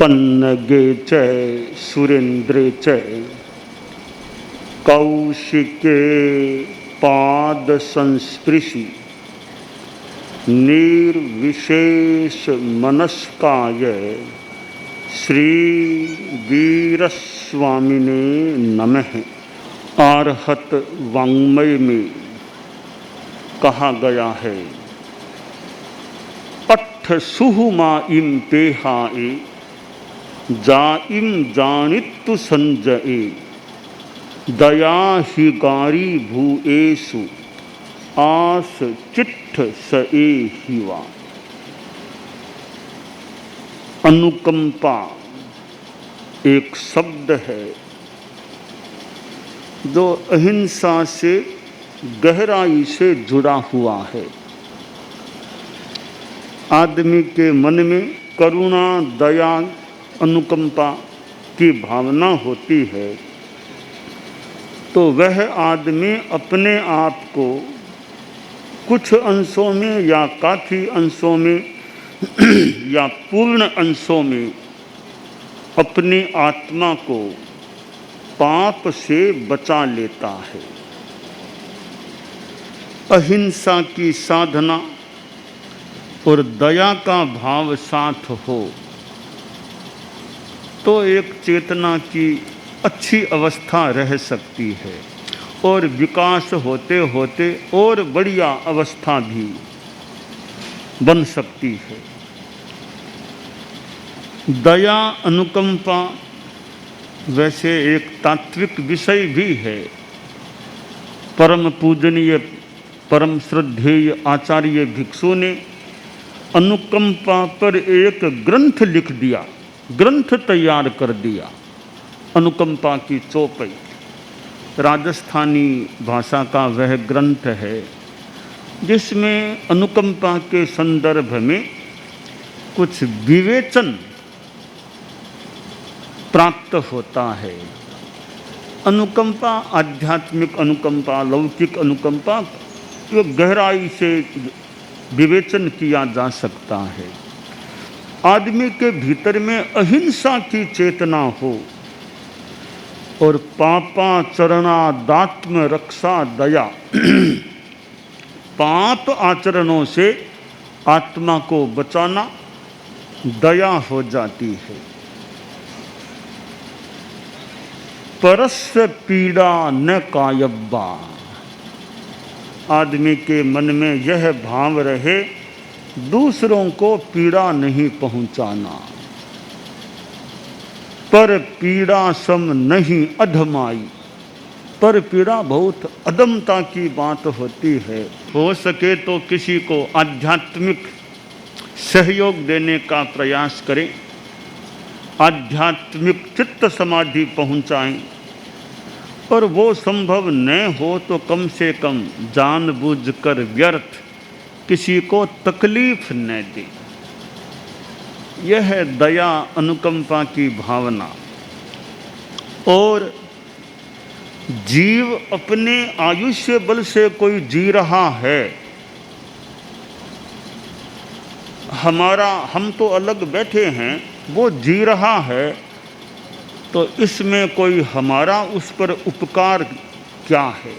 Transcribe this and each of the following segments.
पन्नगे च सुरेन्द्रे च कौशिके पाद संस्पृशि निर्विशेष मनस्काय श्री वीरस्वामिने नमः। आर्हत वाङ्मय में कहा गया है, अट्ठ सुहुमा इम पेहाए जाइम जानित्तु संजये दया ही गारी भूएसु आस चिट्ठ सए हिवा। अनुकंपा एक शब्द है जो अहिंसा से गहराई से जुड़ा हुआ है। आदमी के मन में करुणा, दया, अनुकंपा की भावना होती है तो वह आदमी अपने आप को कुछ अंशों में या काफ़ी अंशों में या पूर्ण अंशों में अपनी आत्मा को पाप से बचा लेता है। अहिंसा की साधना और दया का भाव साथ हो तो एक चेतना की अच्छी अवस्था रह सकती है और विकास होते होते और बढ़िया अवस्था भी बन सकती है। दया, अनुकंपा वैसे एक तात्विक विषय भी है। परम पूजनीय, परम श्रद्धेय आचार्य भिक्षु ने अनुकंपा पर एक ग्रंथ लिख दिया, ग्रंथ तैयार कर दिया। अनुकंपा की चौपाई राजस्थानी भाषा का वह ग्रंथ है जिसमें अनुकंपा के संदर्भ में कुछ विवेचन प्राप्त होता है। अनुकंपा, आध्यात्मिक अनुकंपा, लौकिक अनुकंपा, जो गहराई से विवेचन किया जा सकता है। आदमी के भीतर में अहिंसा की चेतना हो और पापाचरणादात्म रक्षा दया पाप आचरणों से आत्मा को बचाना दया हो जाती है। परस्य पीड़ा न कायब्बा, आदमी के मन में यह भाव रहे दूसरों को पीड़ा नहीं पहुंचाना। पर पीड़ा सम नहीं अधमाई, पर पीड़ा बहुत अदमता की बात होती है। हो सके तो किसी को आध्यात्मिक सहयोग देने का प्रयास करें, आध्यात्मिक चित्त समाधि पहुंचाएं, और वो संभव न हो तो कम से कम जानबूझकर व्यर्थ किसी को तकलीफ न दे। यह है दया, अनुकंपा की भावना। और जीव अपने आयुष्य बल से कोई जी रहा है, हम तो अलग बैठे हैं, वो जी रहा है, तो इसमें कोई हमारा उस पर उपकार क्या है?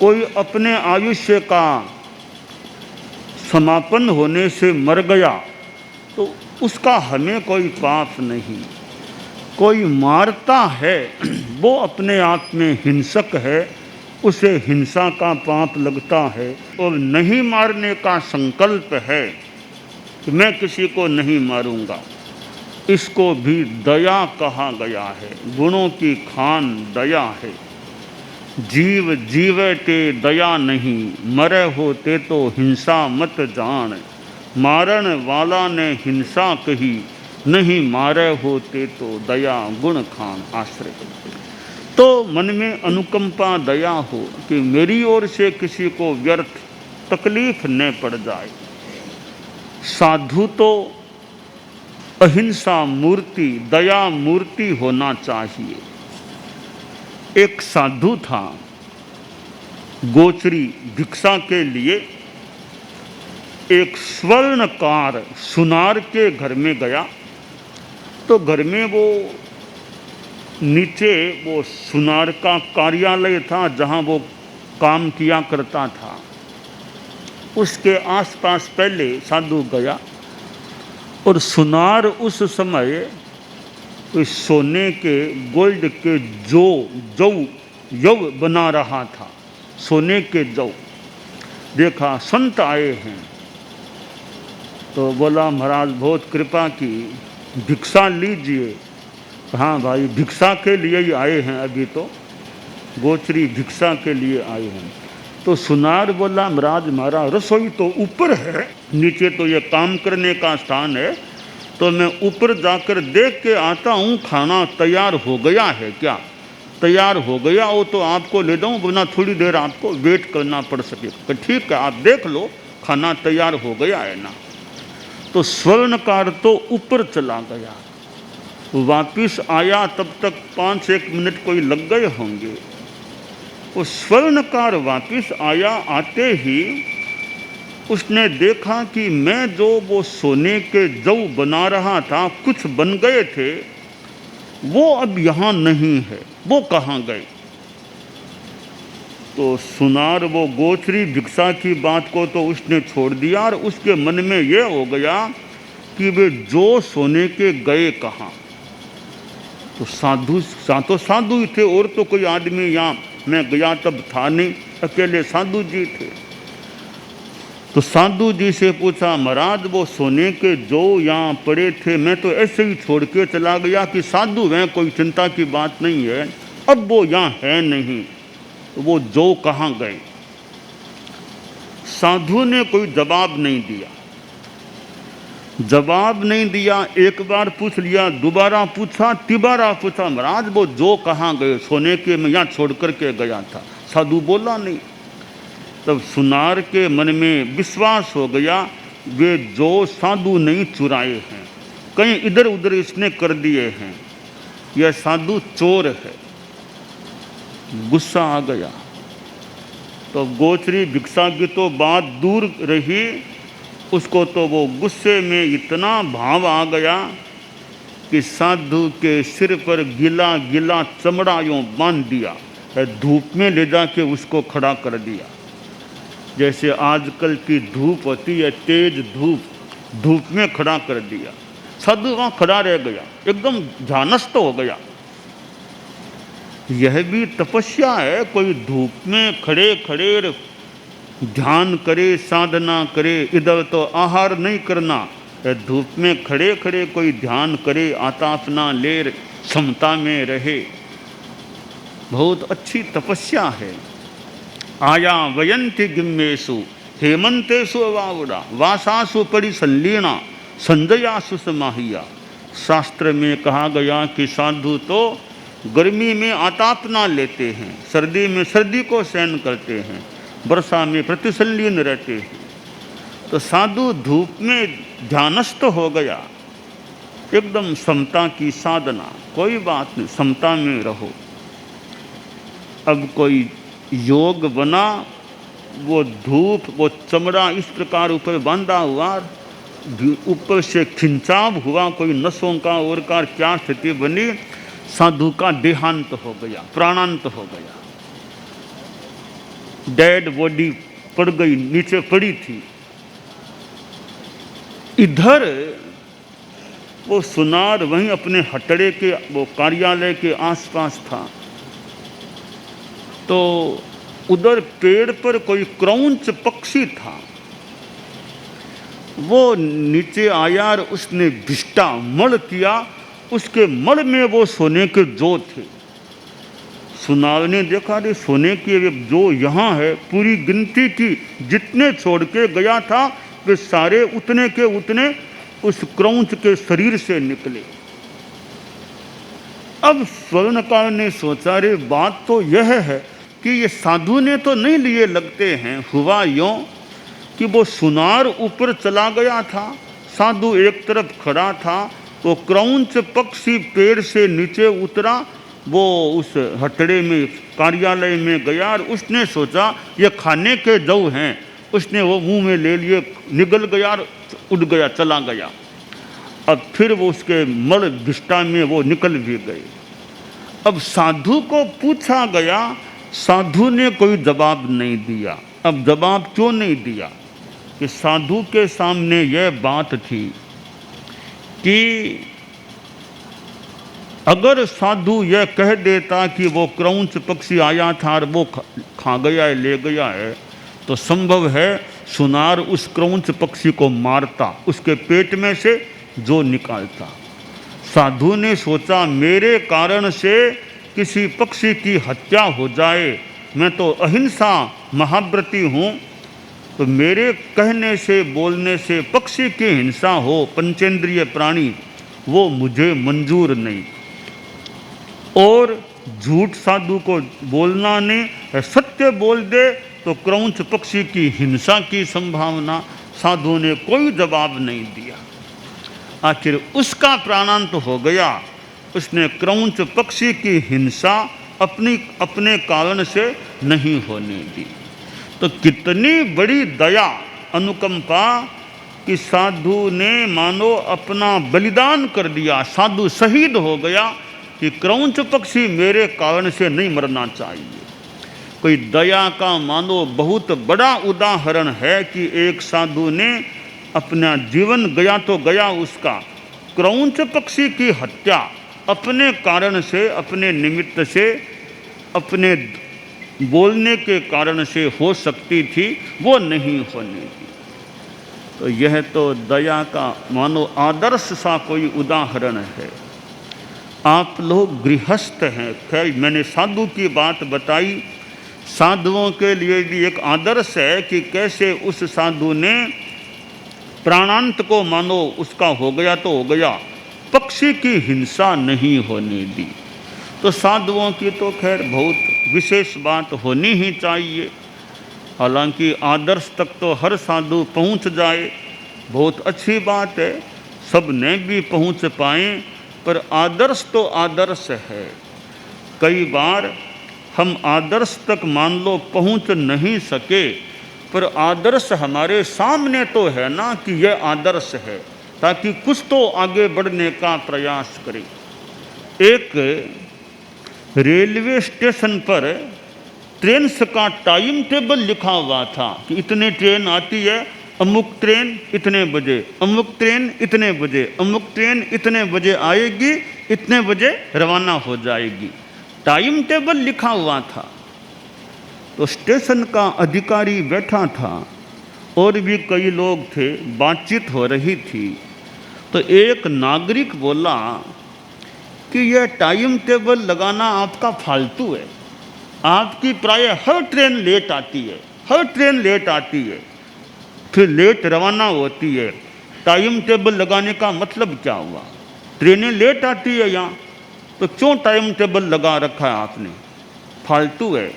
कोई अपने आयुष्य का समापन होने से मर गया तो उसका हमें कोई पाप नहीं। कोई मारता है वो अपने आप में हिंसक है, उसे हिंसा का पाप लगता है। और नहीं मारने का संकल्प है कि मैं किसी को नहीं मारूंगा, इसको भी दया कहा गया है। गुणों की खान दया है। जीव जीवते दया नहीं, मरे होते तो हिंसा मत जान। मारन वाला ने हिंसा कही, नहीं मारे होते तो दया गुण खान। आश्रय तो मन में अनुकंपा, दया हो कि मेरी ओर से किसी को व्यर्थ तकलीफ न पड़ जाए। साधु तो अहिंसा मूर्ति, दया मूर्ति होना चाहिए। एक साधु था, गोचरी भिक्षा के लिए एक स्वर्णकार सुनार के घर में गया तो तो घर में वो नीचे वो सुनार का कार्यालय था जहाँ वो काम किया करता था। उसके आसपास पहले साधु गया और सुनार उस समय इस सोने के गोल्ड के जौ बना रहा था। सोने के जौ देखा, संत आए हैं तो बोला महाराज बहुत कृपा की, भिक्षा लीजिए। हाँ भाई, भिक्षा के लिए ही आए हैं, अभी तो गोचरी भिक्षा के लिए आए हैं। तो सुनार बोला महाराज हमारा रसोई तो ऊपर है, नीचे तो ये काम करने का स्थान है, तो मैं ऊपर जाकर देख के आता हूँ खाना तैयार हो गया है क्या। तैयार हो गया हो तो आपको ले जाऊँ, वरना थोड़ी देर आपको वेट करना पड़ सके। ठीक है, आप देख लो खाना तैयार हो गया है ना। तो स्वर्णकार तो ऊपर चला गया, वापिस आया तब तक 5-1 मिनट कोई लग गए होंगे। वो स्वर्णकार वापिस आया, आते ही उसने देखा कि मैं जो वो सोने के जौ बना रहा था, कुछ बन गए थे, वो अब यहाँ नहीं है, वो कहाँ गए। तो सुनार वो गोचरी भिक्षा की बात को तो उसने छोड़ दिया और उसके मन में ये हो गया कि वे जो सोने के गए कहाँ। तो साधु ही थे, और तो कोई आदमी यहाँ मैं गया तब था नहीं, अकेले साधु जी थे। तो साधु जी से पूछा महाराज वो सोने के जो यहाँ पड़े थे, मैं तो ऐसे ही छोड़ के चला गया कि साधु हैं, कोई चिंता की बात नहीं है, अब वो यहाँ है नहीं, तो वो जो कहाँ गए। साधु ने कोई जवाब नहीं दिया। जवाब नहीं दिया, एक बार पूछ लिया, दोबारा पूछा, तिबारा पूछा महाराज वो जो कहाँ गए, सोने के मैं यहाँ छोड़ कर के गया था। साधु बोला नहीं। तब सुनार के मन में विश्वास हो गया वे जो साधु नहीं चुराए हैं, कहीं इधर उधर इसने कर दिए हैं, यह साधु चोर है। गुस्सा आ गया। तो गोचरी भिक्षा की तो बात दूर रही, उसको तो वो गुस्से में इतना भाव आ गया कि साधु के सिर पर गिला गिला चमड़ा यूं बांध दिया, धूप में ले जाके उसको खड़ा कर दिया। जैसे आजकल की धूप होती है, तेज धूप में खड़ा कर दिया। साधु वहाँ खड़ा रह गया, एकदम ध्यानस्थ हो गया। यह भी तपस्या है, कोई धूप में खड़े खड़े ध्यान करे, साधना करे, इधर तो आहार नहीं करना, धूप में खड़े खड़े कोई ध्यान करे, आतापना ले, समता में रहे, बहुत अच्छी तपस्या है। आया वयंति गिम्मेषु हेमंतेषु अवावुरा वासासु परिसंलीना संजयासु समाहिया। शास्त्र में कहा गया कि साधु तो गर्मी में आतापना लेते हैं, सर्दी में सर्दी को सहन करते हैं, वर्षा में प्रतिसंलीन रहते हैं। तो साधु धूप में ध्यानस्थ हो गया, एकदम समता की साधना, कोई बात नहीं, समता में रहो। अब कोई योग बना, वो धूप वो चमड़ा इस प्रकार ऊपर बांधा हुआ, ऊपर से खिंचाव हुआ, कोई नसों का और का क्या स्थिति बनी, साधु का देहांत हो गया, प्राणांत हो गया। डेड बॉडी पड़ गई, नीचे पड़ी थी। इधर वो सुनार वहीं अपने हटड़े के वो कार्यालय के आसपास था। तो उधर पेड़ पर कोई क्रौंच पक्षी था, वो नीचे आया और उसने विष्टा मल किया, उसके मल में वो सोने के जौ थे। सुनार ने देखा रे सोने के जो यहाँ है, पूरी गिनती की, जितने छोड़ के गया था वे सारे उतने के उतने उस क्रौंच के शरीर से निकले। अब स्वर्णकार ने सोचा रे बात तो यह है कि ये साधु ने तो नहीं लिए लगते हैं। हुआ यूँ कि वो सुनार ऊपर चला गया था, साधु एक तरफ खड़ा था, वो क्रौंच पक्षी पेड़ से नीचे उतरा, वो उस हटड़े में कार्यालय में गया और उसने सोचा ये खाने के जौ हैं, उसने वो मुंह में ले लिए, निगल गया और उड़ गया, चला गया। अब फिर वो उसके मल विष्टा में वो निकल भी गए। अब साधु को पूछा गया, साधु ने कोई जवाब नहीं दिया। अब जवाब क्यों नहीं दिया? कि साधु के सामने यह बात थी कि अगर साधु यह कह देता कि वो क्रौंच पक्षी आया था और वो खा गया है, ले गया है, तो संभव है सुनार उस क्रौंच पक्षी को मारता, उसके पेट में से जो निकालता। साधु ने सोचा मेरे कारण से किसी पक्षी की हत्या हो जाए, मैं तो अहिंसा महाव्रती हूँ, तो मेरे कहने से बोलने से पक्षी की हिंसा हो, पंचेंद्रिय प्राणी, वो मुझे मंजूर नहीं। और झूठ साधु को बोलना नहीं, सत्य बोल दे तो क्रौंच पक्षी की हिंसा की संभावना। साधु ने कोई जवाब नहीं दिया। आखिर उसका प्राणांत हो गया। उसने क्रौंच पक्षी की हिंसा अपने कारण से नहीं होने दी। तो कितनी बड़ी दया, अनुकंपा कि साधु ने मानो अपना बलिदान कर दिया, साधु शहीद हो गया कि क्रौंच पक्षी मेरे कारण से नहीं मरना चाहिए। कोई दया का मानो बहुत बड़ा उदाहरण है कि एक साधु ने अपना जीवन गया तो गया उसका, क्रौंच पक्षी की हत्या अपने कारण से, अपने निमित्त से, अपने बोलने के कारण से हो सकती थी, वो नहीं होने दी। तो यह तो दया का मानो आदर्श सा कोई उदाहरण है। आप लोग गृहस्थ हैं, खैर मैंने साधु की बात बताई। साधुओं के लिए भी एक आदर्श है कि कैसे उस साधु ने प्राणांत को मानो उसका हो गया तो हो गया, पक्षी की हिंसा नहीं होने दी। तो साधुओं की तो खैर बहुत विशेष बात होनी ही चाहिए। हालांकि आदर्श तक तो हर साधु पहुंच जाए, बहुत अच्छी बात है, सब ने भी पहुंच पाए, पर आदर्श तो आदर्श है। कई बार हम आदर्श तक मान लो पहुंच नहीं सके, पर आदर्श हमारे सामने तो है ना कि यह आदर्श है, ताकि कुछ तो आगे बढ़ने का प्रयास करें। एक रेलवे स्टेशन पर ट्रेन का टाइम टेबल लिखा हुआ था कि इतने ट्रेन आती है, अमुक ट्रेन इतने बजे, अमुक ट्रेन इतने बजे, अमुक ट्रेन इतने बजे आएगी, इतने बजे रवाना हो जाएगी। टाइम टेबल लिखा हुआ था। तो स्टेशन का अधिकारी बैठा था और भी कई लोग थे, बातचीत हो रही थी। तो एक नागरिक बोला कि यह टाइम टेबल लगाना आपका फालतू है, आपकी प्राय हर ट्रेन लेट आती है, हर ट्रेन लेट आती है, फिर लेट रवाना होती है। टाइम टेबल लगाने का मतलब क्या हुआ? ट्रेनें लेट आती है यहाँ, तो क्यों टाइम टेबल लगा रखा है आपने? फालतू है।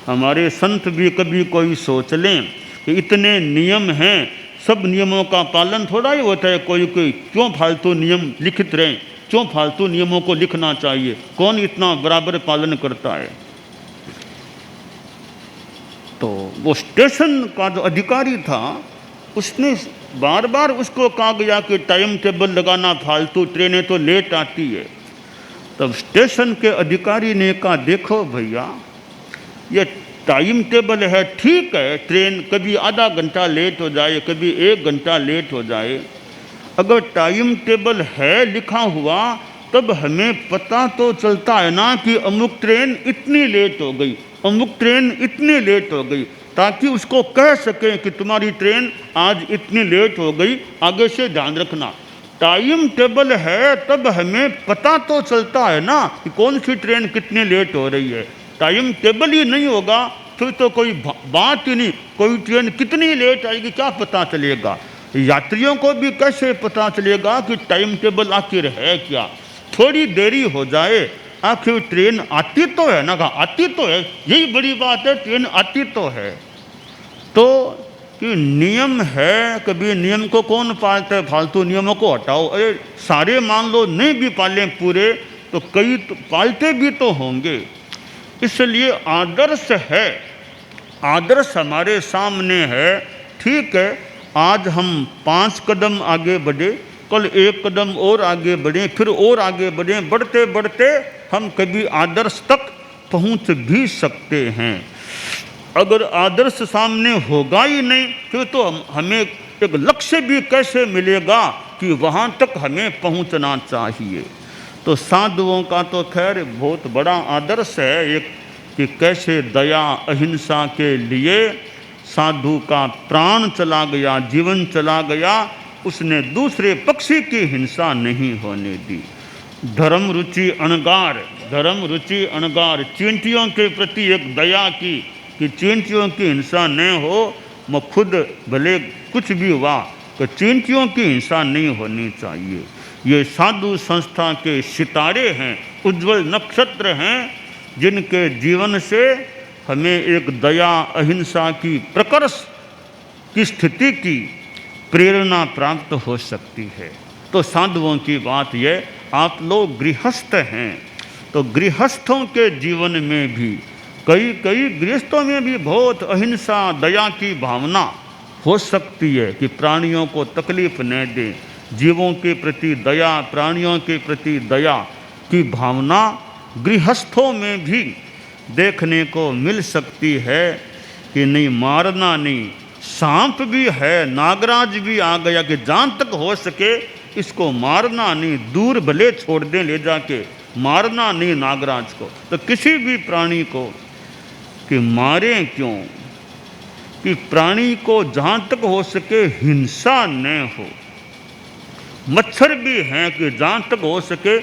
हमारे संत भी कभी कोई सोच लें कि इतने नियम हैं, सब नियमों का पालन थोड़ा ही होता है। कोई क्यों फालतू नियम लिखित रहे, क्यों फालतू नियमों को लिखना चाहिए? कौन इतना बराबर पालन करता है? तो वो स्टेशन का जो अधिकारी था, उसने बार बार उसको कहा गया कि टाइम टेबल लगाना फालतू, ट्रेनें तो लेट आती है। तब स्टेशन के अधिकारी ने कहा, देखो भैया, ये टाइम टेबल है, ठीक है, ट्रेन कभी आधा घंटा लेट हो जाए, कभी 1 घंटा लेट हो जाए। अगर टाइम टेबल है लिखा हुआ, तब हमें पता तो चलता है ना कि अमुक ट्रेन इतनी लेट हो गई, अमुक ट्रेन इतनी लेट हो गई, ताकि उसको कह सकें कि तुम्हारी ट्रेन आज इतनी लेट हो गई, आगे से ध्यान रखना। टाइम टेबल है तब हमें पता तो चलता है ना कि कौन सी ट्रेन कितनी लेट हो रही है। टाइम टेबल ही नहीं होगा फिर तो कोई बात ही नहीं, कोई ट्रेन कितनी लेट आएगी क्या पता चलेगा? यात्रियों को भी कैसे पता चलेगा कि टाइम टेबल आखिर है क्या? थोड़ी देरी हो जाए, आखिर ट्रेन आती तो है ना, आती तो है, यही बड़ी बात है, ट्रेन आती तो है। तो कि नियम है, कभी नियम को कौन पालता है? फालतू नियमों को हटाओ। अरे सारे मान लो नहीं भी पालें पूरे, तो कई तो पालते भी तो होंगे। इसलिए आदर्श है, आदर्श हमारे सामने है। ठीक है, आज हम 5 कदम आगे बढ़े, कल एक कदम और आगे बढ़ें, फिर और आगे बढ़ें, बढ़ते बढ़ते हम कभी आदर्श तक पहुंच भी सकते हैं। अगर आदर्श सामने होगा ही नहीं फिर तो हमें एक लक्ष्य भी कैसे मिलेगा कि वहाँ तक हमें पहुँचना चाहिए। तो साधुओं का तो खैर बहुत बड़ा आदर्श है एक, कि कैसे दया अहिंसा के लिए साधु का प्राण चला गया, जीवन चला गया, उसने दूसरे पक्षी की हिंसा नहीं होने दी। धर्म रुचि अणगार, धर्म रुचि अणगार, चींटियों के प्रति एक दया की कि चींटियों की हिंसा न हो। मैं खुद भले कुछ भी हुआ तो चींटियों की हिंसा नहीं होनी चाहिए। ये साधु संस्था के सितारे हैं, उज्जवल नक्षत्र हैं, जिनके जीवन से हमें एक दया अहिंसा की प्रकर्ष की स्थिति की प्रेरणा प्राप्त हो सकती है। तो साधुओं की बात यह, आप लोग गृहस्थ हैं तो गृहस्थों के जीवन में भी कई गृहस्थों में भी बहुत अहिंसा दया की भावना हो सकती है कि प्राणियों को तकलीफ न दें, जीवों के प्रति दया, प्राणियों के प्रति दया की भावना गृहस्थों में भी देखने को मिल सकती है कि नहीं मारना नहीं। सांप भी है, नागराज भी आ गया कि जहाँ तक हो सके इसको मारना नहीं, दूर भले छोड़ दें ले जाके, मारना नहीं नागराज को। तो किसी भी प्राणी को कि मारें क्यों, कि प्राणी को जहाँ तक हो सके हिंसा न हो। मच्छर भी हैं कि जहाँ तक हो सके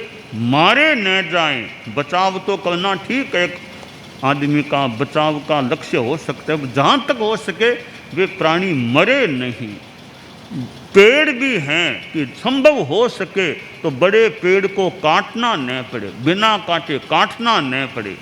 मारे न जाएं, बचाव तो करना ठीक है, एक आदमी का बचाव का लक्ष्य हो सकता है, जहाँ तक हो सके वे प्राणी मरे नहीं। पेड़ भी हैं कि संभव हो सके तो बड़े पेड़ को काटना न पड़े, बिना काटे काटना न पड़े।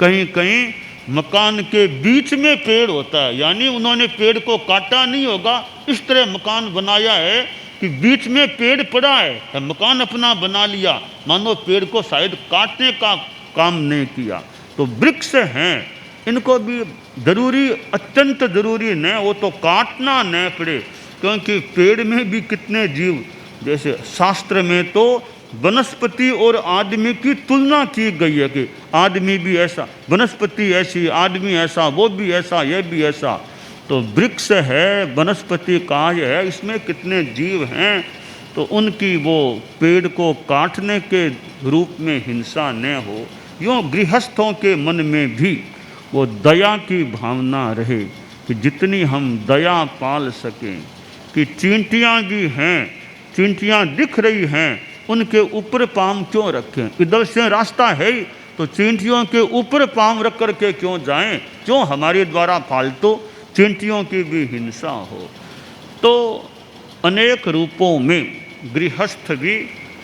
कहीं कहीं मकान के बीच में पेड़ होता है, यानी उन्होंने पेड़ को काटा नहीं होगा, इस तरह मकान बनाया है कि बीच में पेड़ पड़ा है, मकान अपना बना लिया, मानो पेड़ को शायद काटने का काम नहीं किया। तो वृक्ष हैं, इनको भी जरूरी, अत्यंत जरूरी न वो तो काटना न पड़े, क्योंकि पेड़ में भी कितने जीव, जैसे शास्त्र में तो वनस्पति और आदमी की तुलना की गई है कि आदमी भी ऐसा, वनस्पति ऐसी, आदमी ऐसा, वो भी ऐसा, ये भी ऐसा। तो वृक्ष है, वनस्पति काज है, इसमें कितने जीव हैं, तो उनकी वो पेड़ को काटने के रूप में हिंसा न हो। यूँ गृहस्थों के मन में भी वो दया की भावना रहे कि जितनी हम दया पाल सकें। कि चींटियाँ भी हैं, चींटियाँ दिख रही हैं, उनके ऊपर पाँव क्यों रखें, इधर से रास्ता है ही तो चींटियों के ऊपर पाँव रख कर के क्यों जाएं, क्यों हमारे द्वारा फालतू चींटियों की भी हिंसा हो। तो अनेक रूपों में गृहस्थ भी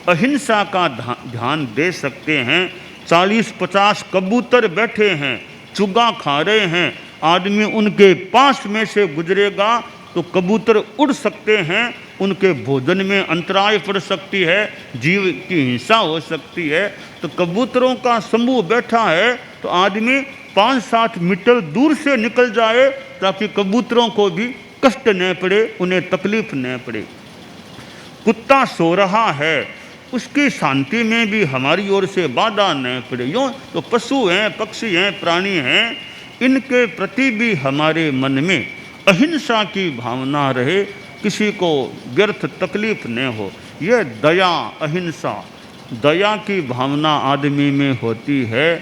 अहिंसा का ध्यान दे सकते हैं। 40-50 कबूतर बैठे हैं, चुगा खा रहे हैं, आदमी उनके पास में से गुजरेगा तो कबूतर उड़ सकते हैं, उनके भोजन में अंतराय पड़ सकती है, जीव की हिंसा हो सकती है। तो कबूतरों का समूह बैठा है तो आदमी 5-7 मीटर दूर से निकल जाए ताकि कबूतरों को भी कष्ट न पड़े, उन्हें तकलीफ न पड़े। कुत्ता सो रहा है, उसकी शांति में भी हमारी ओर से बाधा न पड़े। यूँ तो पशु हैं, पक्षी हैं, प्राणी हैं, इनके प्रति भी हमारे मन में अहिंसा की भावना रहे, किसी को व्यर्थ तकलीफ न हो। यह दया अहिंसा, दया की भावना आदमी में होती है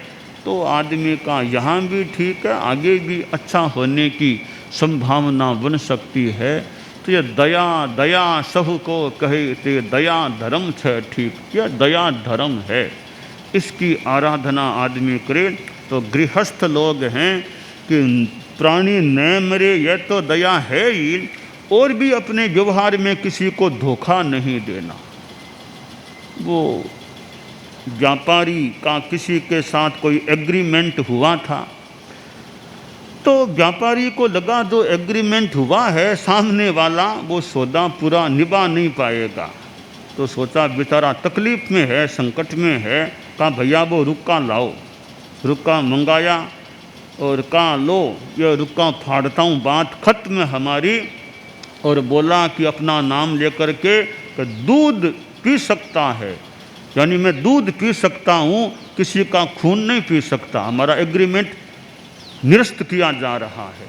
तो आदमी का यहाँ भी ठीक है, आगे भी अच्छा होने की संभावना बन सकती है। तो यह दया, दया सहु को कहे ते दया धर्म छे ठीक, यह दया धर्म है, इसकी आराधना आदमी करे। तो गृहस्थ लोग हैं कि प्राणी न मरे, यह तो दया है ही, और भी अपने व्यवहार में किसी को धोखा नहीं देना। वो व्यापारी का किसी के साथ कोई एग्रीमेंट हुआ था तो व्यापारी को लगा जो एग्रीमेंट हुआ है सामने वाला वो सौदा पूरा निभा नहीं पाएगा, तो सोचा बेचारा तकलीफ़ में है, संकट में है, कहा भैया वो रुक्का लाओ। रुक्का मंगाया और कहा लो ये रुक्का फाड़ता हूँ, बात खत्म हमारी। और बोला कि अपना नाम लेकर के कि दूध पी सकता है, यानी मैं दूध पी सकता हूँ, किसी का खून नहीं पी सकता, हमारा एग्रीमेंट निरस्त किया जा रहा है।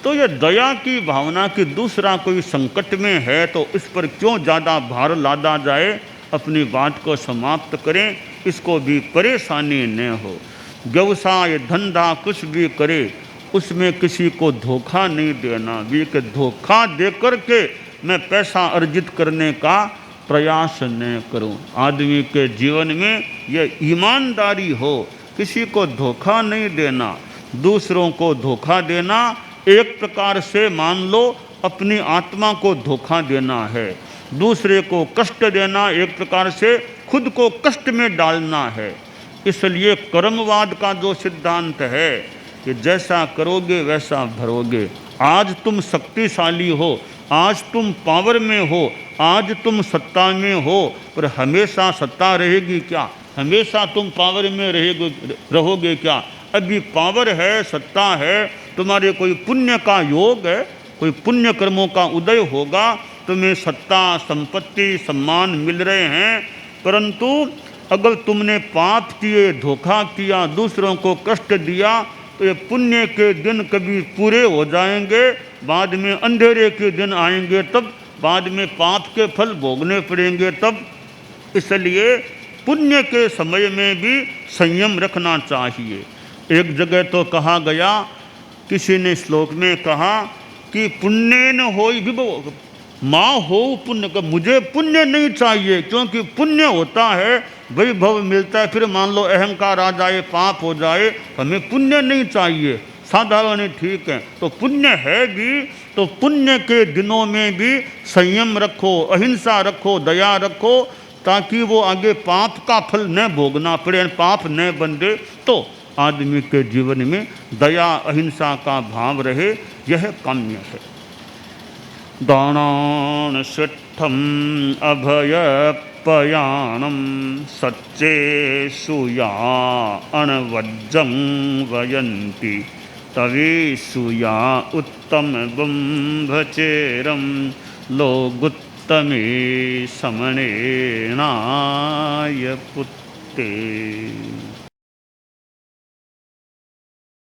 तो ये दया की भावना कि दूसरा कोई संकट में है तो इस पर क्यों ज़्यादा भार लादा जाए, अपनी बात को समाप्त करें, इसको भी परेशानी न हो। व्यवसाय धंधा कुछ भी करे, उसमें किसी को धोखा नहीं देना भी कि धोखा दे कर के मैं पैसा अर्जित करने का प्रयास न करूं। आदमी के जीवन में यह ईमानदारी हो, किसी को धोखा नहीं देना। दूसरों को धोखा देना एक प्रकार से मान लो अपनी आत्मा को धोखा देना है, दूसरे को कष्ट देना एक प्रकार से खुद को कष्ट में डालना है। इसलिए कर्मवाद का जो सिद्धांत है कि जैसा करोगे वैसा भरोगे। आज तुम शक्तिशाली हो, आज तुम पावर में हो, आज तुम सत्ता में हो, पर हमेशा सत्ता रहेगी क्या? हमेशा तुम पावर में रहोगे क्या? अभी पावर है, सत्ता है, तुम्हारे कोई पुण्य का योग है, कोई पुण्य कर्मों का उदय होगा, तुम्हें सत्ता संपत्ति सम्मान मिल रहे हैं, परंतु अगर तुमने पाप किए, धोखा किया, दूसरों को कष्ट दिया, तो ये पुण्य के दिन कभी पूरे हो जाएंगे, बाद में अंधेरे के दिन आएंगे, तब बाद में पाप के फल भोगने पड़ेंगे तब। इसलिए पुण्य के समय में भी संयम रखना चाहिए। एक जगह तो कहा गया, किसी ने श्लोक में कहा कि पुण्य न हो विभव माँ हो पुण्य का, मुझे पुण्य नहीं चाहिए, क्योंकि पुण्य होता है वैभव मिलता है, फिर मान लो अहंकार आ जाए, पाप हो जाए, हमें पुण्य नहीं चाहिए, साधारण ही ठीक है। तो पुण्य है भी, तो पुण्य के दिनों में भी संयम रखो, अहिंसा रखो, दया रखो, ताकि वो आगे पाप का फल न भोगना पड़े, पाप न बंधे। तो आदमी के जीवन में दया अहिंसा का भाव रहे, यह काम्य है। दानान सिद्धम अभयपयाणम सच्चे सुया अनवज्जं वयन्ति तवे सुया उत्तम ब्रह्मचेरम लोगुत्तमे समणे नाय पुत्ते।